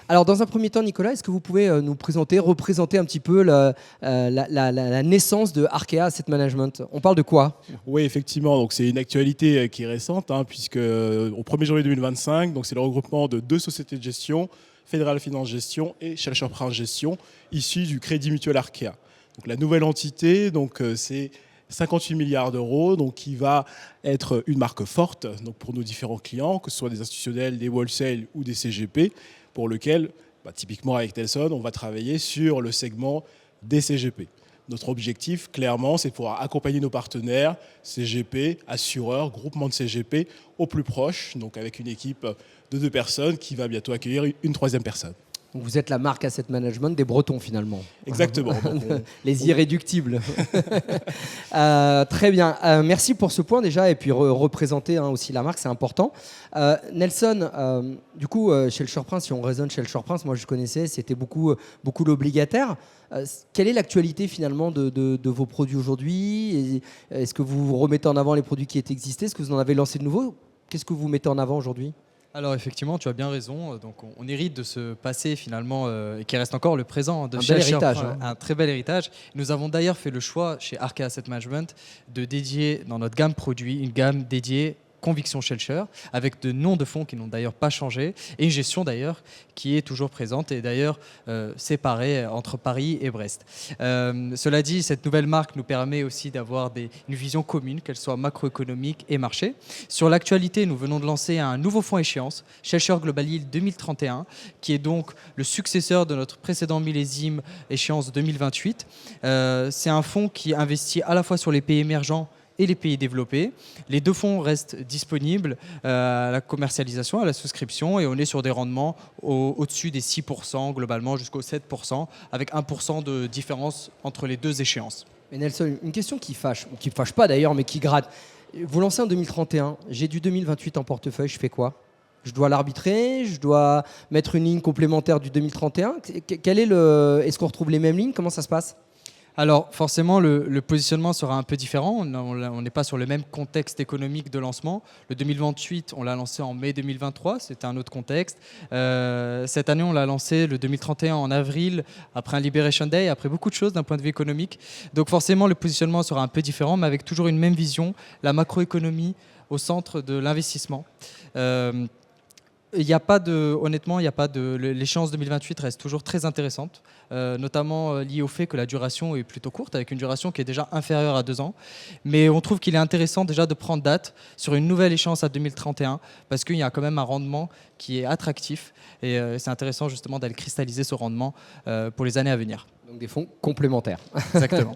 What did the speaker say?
Alors, dans un premier temps, Nicolas, est-ce que vous pouvez nous représenter un petit peu la naissance de Arkea Asset Management? On parle de quoi? Oui, effectivement. Donc, c'est une actualité qui est récente, puisque au 1er janvier 2025, donc c'est le regroupement de deux sociétés de gestion, Fédéral Finance Gestion et Schelcher Prince Gestion, issues du Crédit Mutuel Arkea. Donc, la nouvelle entité, c'est 58 milliards d'euros, donc qui va être une marque forte donc pour nos différents clients, que ce soit des institutionnels, des wholesale ou des CGP, pour lequel, typiquement avec Nelson, on va travailler sur le segment des CGP. Notre objectif, clairement, c'est de pouvoir accompagner nos partenaires, CGP, assureurs, groupements de CGP, au plus proche, donc avec une équipe de 2 personnes qui va bientôt accueillir une 3e personne. Donc vous êtes la marque Asset Management des Bretons, finalement. Exactement. Les irréductibles. Très bien. Merci pour ce point déjà, et puis représenter aussi la marque, c'est important. Nelson, du coup, chez le Schelcher Prince, si on raisonne chez le Schelcher Prince, moi je connaissais, c'était beaucoup l'obligataire. Quelle est l'actualité finalement de vos produits aujourd'hui? Est-ce que vous remettez en avant les produits qui existaient? Est-ce que vous en avez lancé de nouveaux? Qu'est-ce que vous mettez en avant aujourd'hui? Alors effectivement, tu as bien raison. Donc on hérite de ce passé finalement et qui reste encore le présent de bel héritage, un très bel héritage. Nous avons d'ailleurs fait le choix chez Arkea Asset Management de dédier dans notre gamme produit une gamme dédiée Conviction Schelcher, avec de noms de fonds qui n'ont d'ailleurs pas changé et une gestion d'ailleurs qui est toujours présente et d'ailleurs séparée entre Paris et Brest. Cela dit, cette nouvelle marque nous permet aussi d'avoir une vision commune, qu'elle soit macroéconomique et marché. Sur l'actualité, nous venons de lancer un nouveau fonds échéance, Schelcher Global Yield 2031, qui est donc le successeur de notre précédent millésime échéance 2028. C'est un fonds qui investit à la fois sur les pays émergents et les pays développés. Les 2 fonds restent disponibles à la commercialisation, à la souscription, et on est sur des rendements au-dessus des 6% globalement jusqu'aux 7%, avec 1% de différence entre les 2 échéances. Mais Nelson, une question qui fâche pas d'ailleurs, mais qui gratte. Vous lancez en 2031, j'ai du 2028 en portefeuille, je fais quoi? Je dois l'arbitrer, je dois mettre une ligne complémentaire du 2031. Est-ce qu'on retrouve les mêmes lignes? Comment ça se passe? Alors forcément, le positionnement sera un peu différent. On n'est pas sur le même contexte économique de lancement. Le 2028, on l'a lancé en mai 2023, c'était un autre contexte. Cette année, on l'a lancé le 2031 en avril, après un Liberation Day, après beaucoup de choses d'un point de vue économique. Donc forcément, le positionnement sera un peu différent, mais avec toujours une même vision, la macroéconomie au centre de l'investissement. Honnêtement, l'échéance 2028 reste toujours très intéressante, notamment liée au fait que la duration est plutôt courte, avec une duration qui est déjà inférieure à 2 ans. Mais on trouve qu'il est intéressant déjà de prendre date sur une nouvelle échéance à 2031, parce qu'il y a quand même un rendement qui est attractif, et c'est intéressant justement d'aller cristalliser ce rendement pour les années à venir. Donc des fonds complémentaires. Exactement.